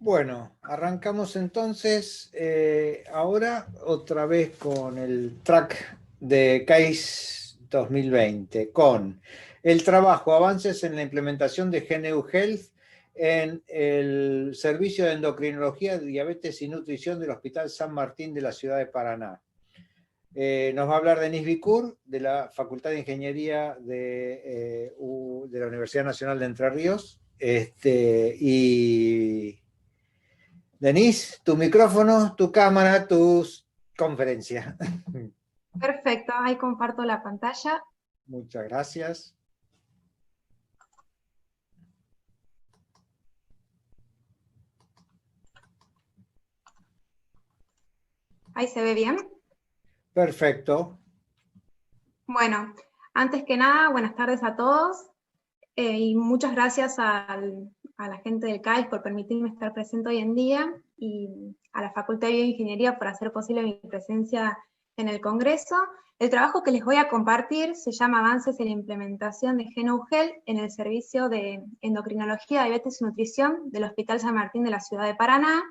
Bueno, arrancamos entonces ahora otra vez con el track de CAIS 2020, con el trabajo, avances en la implementación de GNU Health en el servicio de endocrinología, diabetes y nutrición del Hospital San Martín de la ciudad de Paraná. Nos va a hablar Denis Vicur, de la Facultad de Ingeniería de la Universidad Nacional de Entre Ríos. Denis, tu micrófono, tu cámara, tus conferencias. Perfecto, ahí comparto la pantalla. Muchas gracias. Ahí se ve bien. Perfecto. Bueno, antes que nada, buenas tardes a todos y muchas gracias a la gente del CAIS por permitirme estar presente hoy en día y a la Facultad de Bioingeniería por hacer posible mi presencia en el Congreso. El trabajo que les voy a compartir se llama Avances en la implementación de GNU Health en el servicio de endocrinología, diabetes y nutrición del Hospital San Martín de la ciudad de Paraná,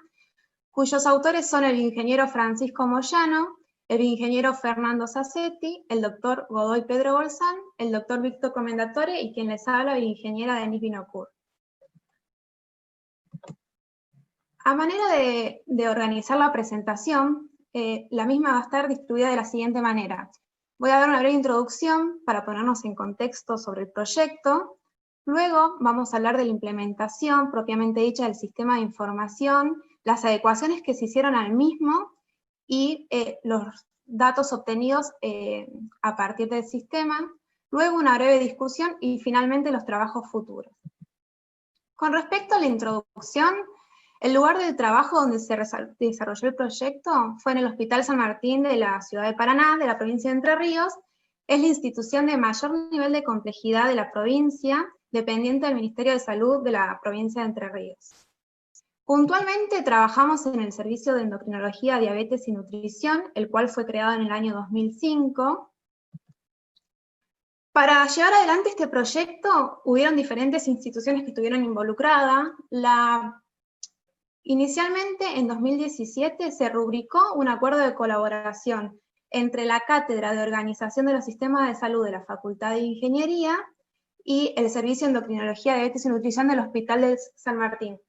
cuyos autores son el ingeniero Francisco Moyano, el ingeniero Fernando Sassetti, el doctor Godoy Pedro Bolsán, el doctor Víctor Comendatore y quien les habla, la ingeniera Denis Binocur. A manera de organizar la presentación, la misma va a estar distribuida de la siguiente manera. Voy a dar una breve introducción para ponernos en contexto sobre el proyecto. Luego vamos a hablar de la implementación propiamente dicha del sistema de información, las adecuaciones que se hicieron al mismo y los datos obtenidos a partir del sistema. Luego una breve discusión y finalmente los trabajos futuros. Con respecto a la introducción, el lugar de trabajo donde se desarrolló el proyecto fue en el Hospital San Martín de la ciudad de Paraná, de la provincia de Entre Ríos. Es la institución de mayor nivel de complejidad de la provincia, dependiente del Ministerio de Salud de la provincia de Entre Ríos. Puntualmente trabajamos en el servicio de endocrinología, diabetes y nutrición, el cual fue creado en el año 2005. Para llevar adelante este proyecto, hubieron diferentes instituciones que estuvieron involucradas. Inicialmente, en 2017, se rubricó un acuerdo de colaboración entre la Cátedra de Organización de los Sistemas de Salud de la Facultad de Ingeniería y el Servicio de Endocrinología, Diabetes y Nutrición del Hospital de San Martín.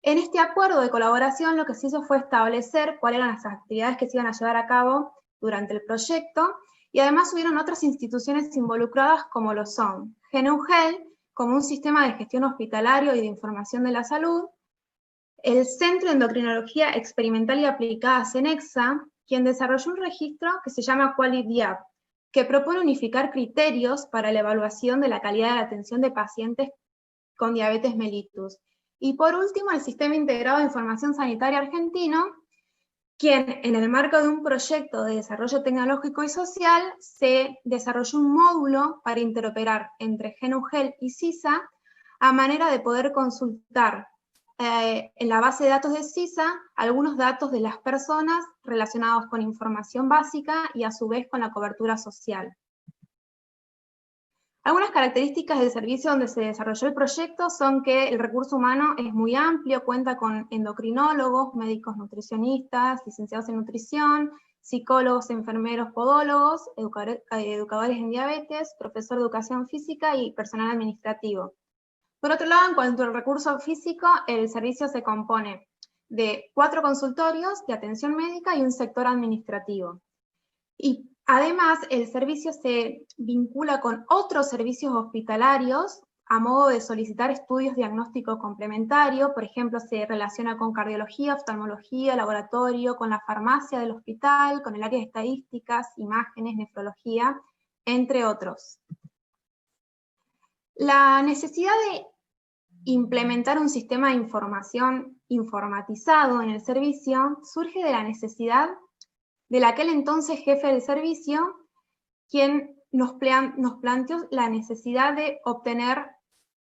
En este acuerdo de colaboración lo que se hizo fue establecer cuáles eran las actividades que se iban a llevar a cabo durante el proyecto, y además hubieron otras instituciones involucradas como lo son GNU Health, como un sistema de gestión hospitalario y de información de la salud, el Centro de Endocrinología Experimental y Aplicada CENEXA, quien desarrolló un registro que se llama Quality App, que propone unificar criterios para la evaluación de la calidad de la atención de pacientes con diabetes mellitus. Y por último, el Sistema Integrado de Información Sanitaria Argentino, quien en el marco de un proyecto de desarrollo tecnológico y social se desarrolló un módulo para interoperar entre GNU Health y CISA a manera de poder consultar en la base de datos de CISA algunos datos de las personas relacionados con información básica y a su vez con la cobertura social. Algunas características del servicio donde se desarrolló el proyecto son que el recurso humano es muy amplio, cuenta con endocrinólogos, médicos nutricionistas, licenciados en nutrición, psicólogos, enfermeros, podólogos, educadores en diabetes, profesor de educación física y personal administrativo. Por otro lado, en cuanto al recurso físico, el servicio se compone de 4 consultorios de atención médica y un sector administrativo. Y además, el servicio se vincula con otros servicios hospitalarios a modo de solicitar estudios diagnósticos complementarios. Por ejemplo, se relaciona con cardiología, oftalmología, laboratorio, con la farmacia del hospital, con el área de estadísticas, imágenes, nefrología, entre otros. La necesidad de implementar un sistema de información informatizado en el servicio surge de la necesidad del aquel entonces jefe del servicio, quien nos planteó la necesidad de obtener,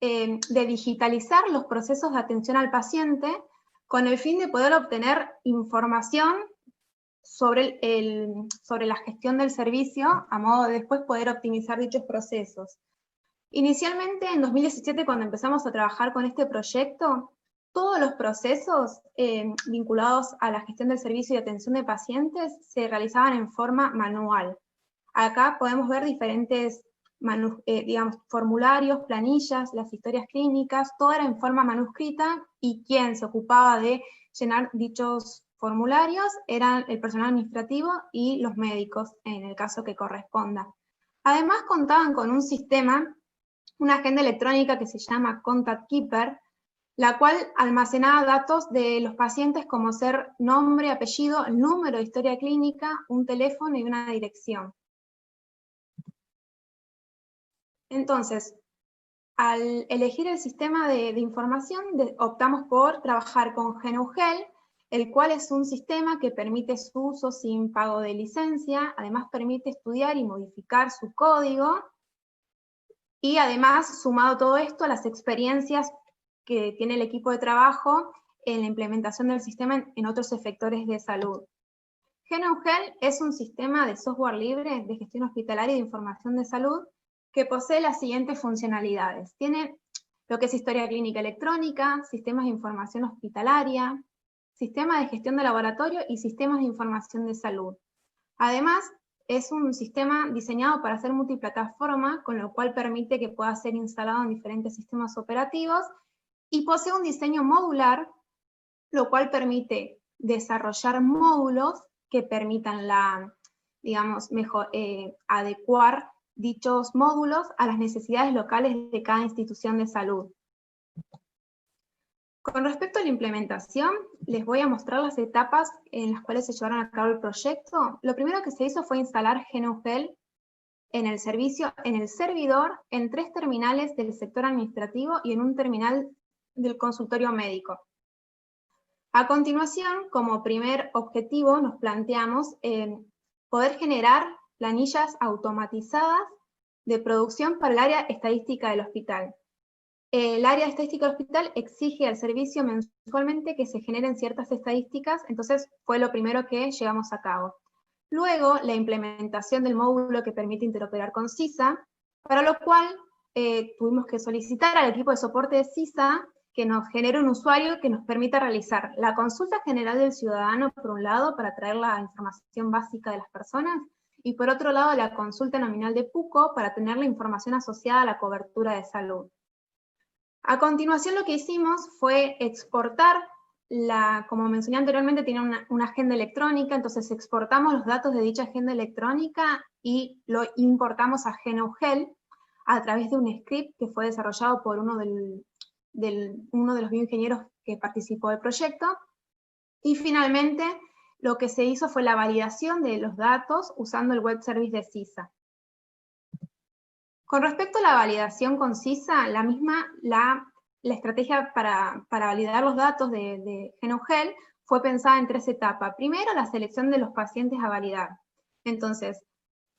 de digitalizar los procesos de atención al paciente con el fin de poder obtener información sobre la gestión del servicio, a modo de después poder optimizar dichos procesos. Inicialmente, en 2017, cuando empezamos a trabajar con este proyecto, todos los procesos vinculados a la gestión del servicio y atención de pacientes se realizaban en forma manual. Acá podemos ver diferentes digamos, formularios, planillas, las historias clínicas, todo era en forma manuscrita, y quien se ocupaba de llenar dichos formularios eran el personal administrativo y los médicos, en el caso que corresponda. Además contaban con un sistema, una agenda electrónica que se llama Contact Keeper, la cual almacenaba datos de los pacientes como ser nombre, apellido, número de historia clínica, un teléfono y una dirección. Entonces, al elegir el sistema de información, optamos por trabajar con GNU-GEL, el cual es un sistema que permite su uso sin pago de licencia, además permite estudiar y modificar su código, y además, sumado todo esto a las experiencias que tiene el equipo de trabajo en la implementación del sistema en otros efectores de salud. GNU-GEL es un sistema de software libre de gestión hospitalaria y de información de salud que posee las siguientes funcionalidades. Tiene lo que es historia clínica electrónica, sistemas de información hospitalaria, sistema de gestión de laboratorio y sistemas de información de salud. Además, es un sistema diseñado para ser multiplataforma, con lo cual permite que pueda ser instalado en diferentes sistemas operativos, y posee un diseño modular, lo cual permite desarrollar módulos que permitan adecuar dichos módulos a las necesidades locales de cada institución de salud. Con respecto a la implementación, les voy a mostrar las etapas en las cuales se llevaron a cabo el proyecto. Lo primero que se hizo fue instalar GNU-GEL en el servidor, en 3 terminales del sector administrativo y en un terminal del consultorio médico. A continuación, como primer objetivo, nos planteamos poder generar planillas automatizadas de producción para el área estadística del hospital. El área estadística del hospital exige al servicio mensualmente que se generen ciertas estadísticas, entonces fue lo primero que llevamos a cabo. Luego, la implementación del módulo que permite interoperar con CISA, para lo cual tuvimos que solicitar al equipo de soporte de CISA que nos genere un usuario que nos permita realizar la consulta general del ciudadano, por un lado, para traer la información básica de las personas, y por otro lado, la consulta nominal de PUCO, para tener la información asociada a la cobertura de salud. A continuación, lo que hicimos fue exportar, como mencioné anteriormente, tiene una agenda electrónica, entonces exportamos los datos de dicha agenda electrónica y lo importamos a GNU-GEL a través de un script que fue desarrollado por uno de los bioingenieros que participó del proyecto. Y finalmente, lo que se hizo fue la validación de los datos usando el web service de CISA. Con respecto a la validación con CISA, la estrategia para validar los datos de GNU-GEL fue pensada en 3 etapas. Primero, la selección de los pacientes a validar. Entonces,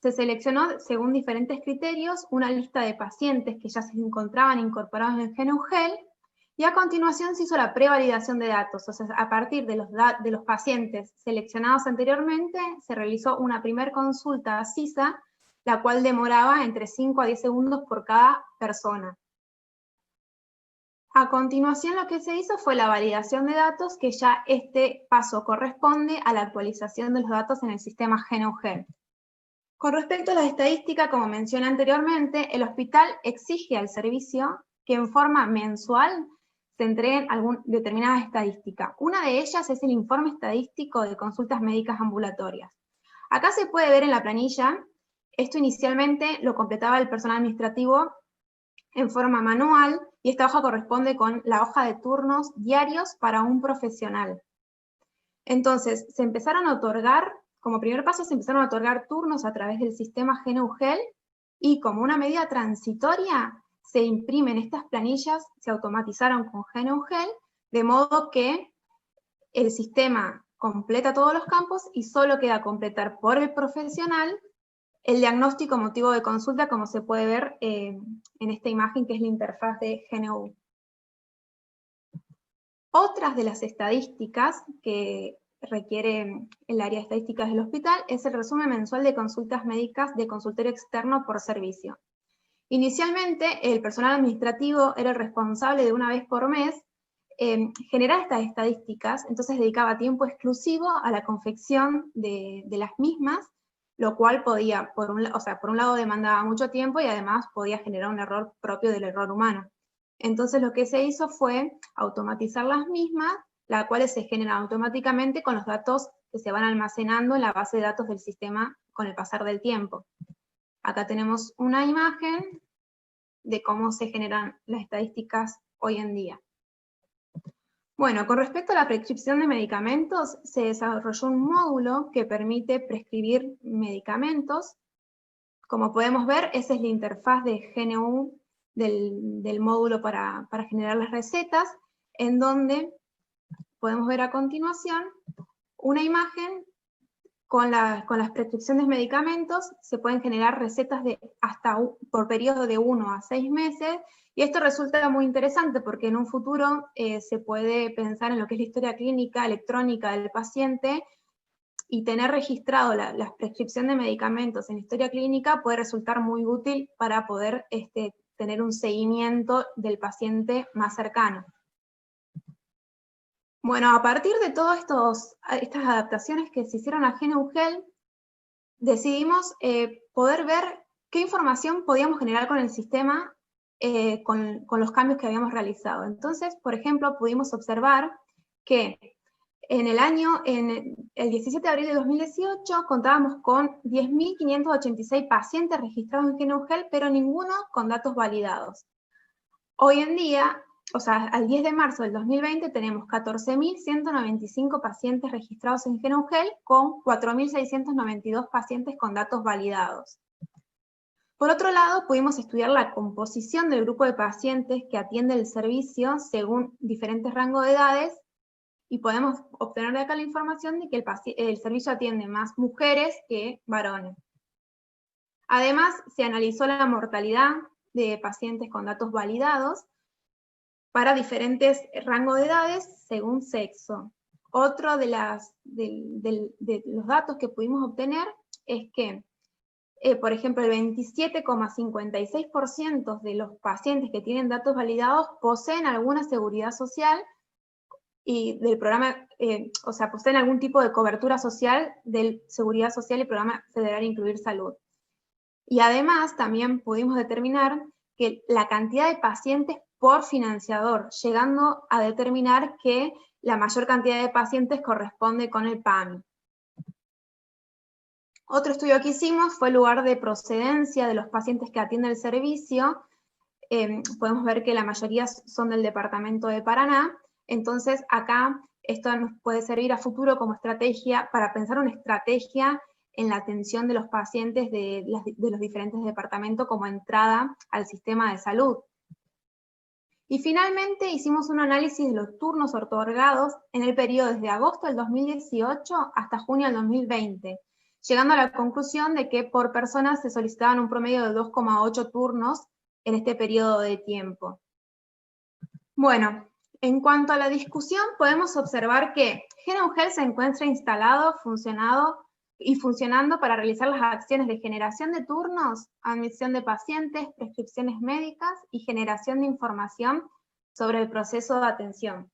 se seleccionó, según diferentes criterios, una lista de pacientes que ya se encontraban incorporados en GNU-GEL, y a continuación se hizo la prevalidación de datos. O sea, a partir de los pacientes seleccionados anteriormente, se realizó una primera consulta a CISA, la cual demoraba entre 5 a 10 segundos por cada persona. A continuación, lo que se hizo fue la validación de datos, que ya este paso corresponde a la actualización de los datos en el sistema GNU-GEL. Con respecto a las estadísticas, como mencioné anteriormente, el hospital exige al servicio que en forma mensual se entreguen determinadas estadísticas. Una de ellas es el informe estadístico de consultas médicas ambulatorias. Acá se puede ver en la planilla. Esto inicialmente lo completaba el personal administrativo en forma manual, y esta hoja corresponde con la hoja de turnos diarios para un profesional. Entonces, como primer paso, se empezaron a otorgar turnos a través del sistema GNU-GEL, y como una medida transitoria, se imprimen estas planillas, se automatizaron con GNU-GEL, de modo que el sistema completa todos los campos y solo queda completar por el profesional el diagnóstico motivo de consulta, como se puede ver en esta imagen, que es la interfaz de GNU. Otras de las estadísticas que requiere el área de estadísticas del hospital es el resumen mensual de consultas médicas de consultorio externo por servicio. Inicialmente, el personal administrativo era el responsable de una vez por mes generar estas estadísticas, entonces dedicaba tiempo exclusivo a la confección de las mismas, lo cual podía, por un lado demandaba mucho tiempo y además podía generar un error propio del error humano. Entonces lo que se hizo fue automatizar las mismas, las cuales se generan automáticamente con los datos que se van almacenando en la base de datos del sistema con el pasar del tiempo. Acá tenemos una imagen de cómo se generan las estadísticas hoy en día. Bueno, con respecto a la prescripción de medicamentos, se desarrolló un módulo que permite prescribir medicamentos. Como podemos ver, esa es la interfaz de GNU del módulo para generar las recetas, en donde podemos ver a continuación una imagen con las prescripciones de medicamentos. Se pueden generar recetas por periodo de 1 a 6 meses, y esto resulta muy interesante porque en un futuro se puede pensar en lo que es la historia clínica electrónica del paciente, y tener registrado la prescripción de medicamentos en historia clínica puede resultar muy útil para poder tener un seguimiento del paciente más cercano. Bueno, a partir de todas estas adaptaciones que se hicieron a GNU Health, decidimos poder ver qué información podíamos generar con el sistema con los cambios que habíamos realizado. Entonces, por ejemplo, pudimos observar que en el 17 de abril de 2018 contábamos con 10.586 pacientes registrados en GNU Health, pero ninguno con datos validados. Hoy en día, o sea, al 10 de marzo del 2020 tenemos 14.195 pacientes registrados en GNU Health con 4.692 pacientes con datos validados. Por otro lado, pudimos estudiar la composición del grupo de pacientes que atiende el servicio según diferentes rangos de edades, y podemos obtener de acá la información de que el servicio atiende más mujeres que varones. Además, se analizó la mortalidad de pacientes con datos validados para diferentes rangos de edades según sexo. Otro de los datos que pudimos obtener es que, por ejemplo, el 27,56% de los pacientes que tienen datos validados poseen alguna seguridad social y del programa, poseen algún tipo de cobertura social de Seguridad Social y Programa Federal Incluir Salud. Y además también pudimos determinar que la cantidad de pacientes por financiador, llegando a determinar que la mayor cantidad de pacientes corresponde con el PAMI. Otro estudio que hicimos fue el lugar de procedencia de los pacientes que atiende el servicio. Podemos ver que la mayoría son del departamento de Paraná. Entonces acá esto nos puede servir a futuro como estrategia para pensar una estrategia en la atención de los pacientes de los diferentes departamentos como entrada al sistema de salud. Y finalmente hicimos un análisis de los turnos otorgados en el periodo desde agosto del 2018 hasta junio del 2020, llegando a la conclusión de que por persona se solicitaban un promedio de 2,8 turnos en este periodo de tiempo. Bueno, en cuanto a la discusión, podemos observar que GNU Health se encuentra instalado, funcionando para realizar las acciones de generación de turnos, admisión de pacientes, prescripciones médicas y generación de información sobre el proceso de atención.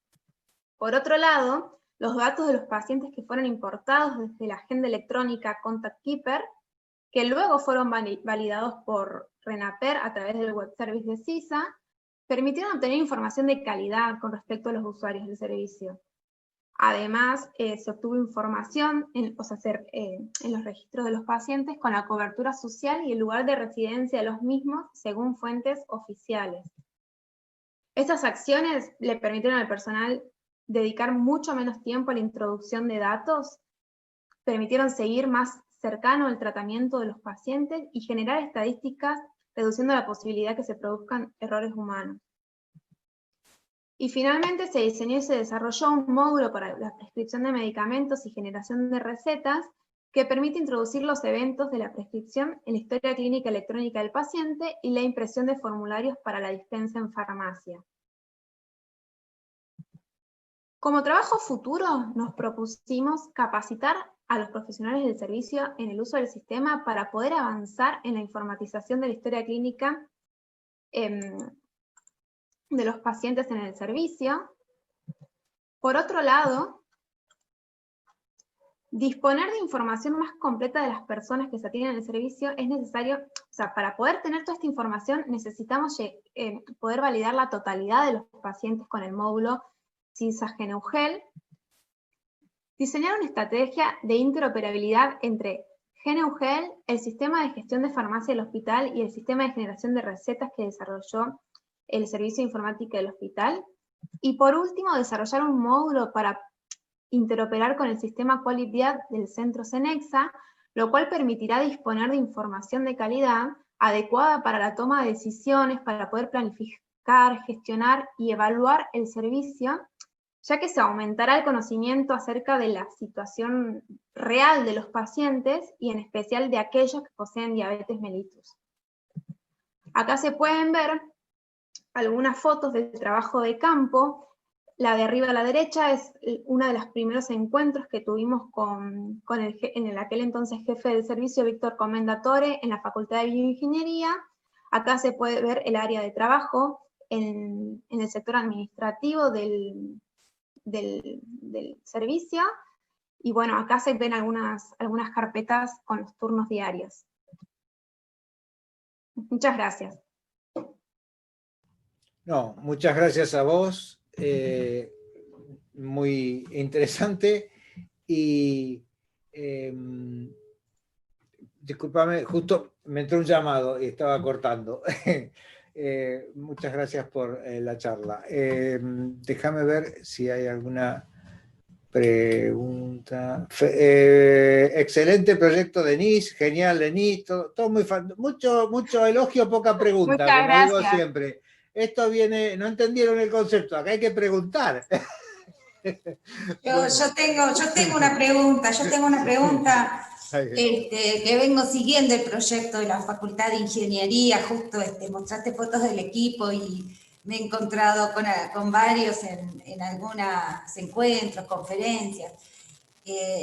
Por otro lado, los datos de los pacientes que fueron importados desde la agenda electrónica Contact Keeper, que luego fueron validados por RENAPER a través del web service de CISA, permitieron obtener información de calidad con respecto a los usuarios del servicio. Además, se obtuvo información en los registros de los pacientes con la cobertura social y el lugar de residencia de los mismos según fuentes oficiales. Estas acciones le permitieron al personal dedicar mucho menos tiempo a la introducción de datos, permitieron seguir más cercano el tratamiento de los pacientes y generar estadísticas reduciendo la posibilidad que se produzcan errores humanos. Y finalmente se diseñó y se desarrolló un módulo para la prescripción de medicamentos y generación de recetas que permite introducir los eventos de la prescripción en la historia clínica electrónica del paciente y la impresión de formularios para la dispensa en farmacia. Como trabajo futuro, nos propusimos capacitar a los profesionales del servicio en el uso del sistema para poder avanzar en la informatización de la historia clínica de los pacientes en el servicio. Por otro lado, disponer de información más completa de las personas que se atienden en el servicio es necesario, o sea, para poder tener toda esta información necesitamos poder validar la totalidad de los pacientes con el módulo CISA-GeneUGEL, diseñar una estrategia de interoperabilidad entre GeneUGEL, el sistema de gestión de farmacia del hospital y el sistema de generación de recetas que desarrolló el servicio de informática del hospital. Y por último, desarrollar un módulo para interoperar con el sistema QualityAd del centro Cenexa, lo cual permitirá disponer de información de calidad adecuada para la toma de decisiones, para poder planificar, gestionar y evaluar el servicio, ya que se aumentará el conocimiento acerca de la situación real de los pacientes y en especial de aquellos que poseen diabetes mellitus. Acá se pueden ver algunas fotos del trabajo de campo. La de arriba a la derecha es uno de los primeros encuentros que tuvimos con en aquel entonces jefe del servicio, Víctor Comendatore, en la Facultad de Bioingeniería. Acá se puede ver el área de trabajo en el sector administrativo del servicio. Y bueno, acá se ven algunas carpetas con los turnos diarios. Muchas gracias. No, muchas gracias a vos. Muy interesante. Y discúlpame, justo me entró un llamado y estaba cortando. Muchas gracias por la charla. Déjame ver si hay alguna pregunta. Excelente proyecto, Denise, genial, Denise, todo muy mucho elogio, poca pregunta, Muchas como digo gracias. siempre. Esto viene, no entendieron el concepto, acá hay que preguntar. Yo tengo una pregunta, que vengo siguiendo el proyecto de la Facultad de Ingeniería, justo mostraste fotos del equipo y me he encontrado con varios en algunos encuentros, conferencias.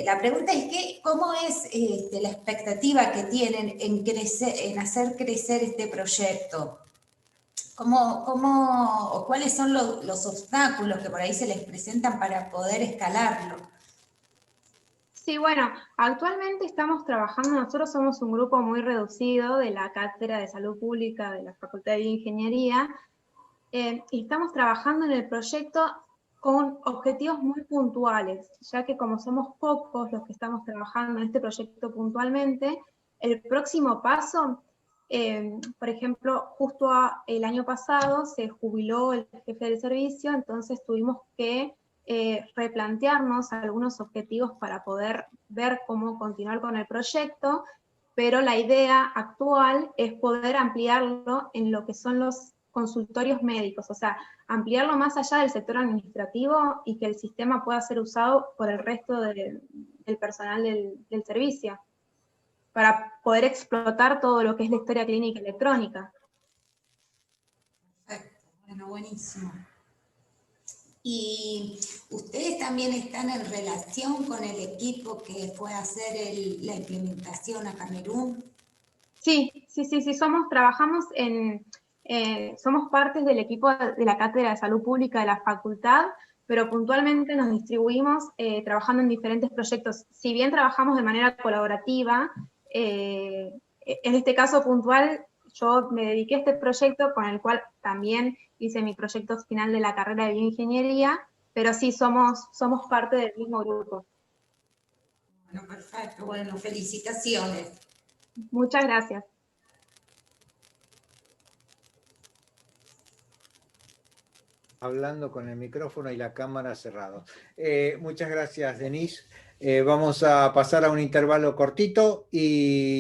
La pregunta es ¿cómo es la expectativa que tienen en hacer crecer este proyecto? ¿O cuáles son los obstáculos que por ahí se les presentan para poder escalarlo? Sí, bueno, actualmente estamos trabajando, nosotros somos un grupo muy reducido de la Cátedra de Salud Pública de la Facultad de Bioingeniería, y estamos trabajando en el proyecto con objetivos muy puntuales, ya que como somos pocos los que estamos trabajando en este proyecto puntualmente, el próximo paso, por ejemplo, justo el año pasado se jubiló el jefe del servicio, entonces tuvimos que replantearnos algunos objetivos para poder ver cómo continuar con el proyecto, pero la idea actual es poder ampliarlo en lo que son los consultorios médicos, o sea, ampliarlo más allá del sector administrativo y que el sistema pueda ser usado por el resto del personal del servicio, para poder explotar todo lo que es la historia clínica electrónica. Perfecto, bueno, buenísimo. ¿Y ustedes también están en relación con el equipo que fue a hacer la implementación a Camerún? Sí, somos partes del equipo de la Cátedra de Salud Pública de la Facultad, pero puntualmente nos distribuimos trabajando en diferentes proyectos. Si bien trabajamos de manera colaborativa, en este caso puntual, yo me dediqué a este proyecto con el cual también hice mi proyecto final de la carrera de bioingeniería, pero sí somos parte del mismo grupo. Bueno, perfecto. Bueno, felicitaciones. Muchas gracias. Hablando con el micrófono y la cámara cerrado. Muchas gracias, Denise. Vamos a pasar a un intervalo cortito y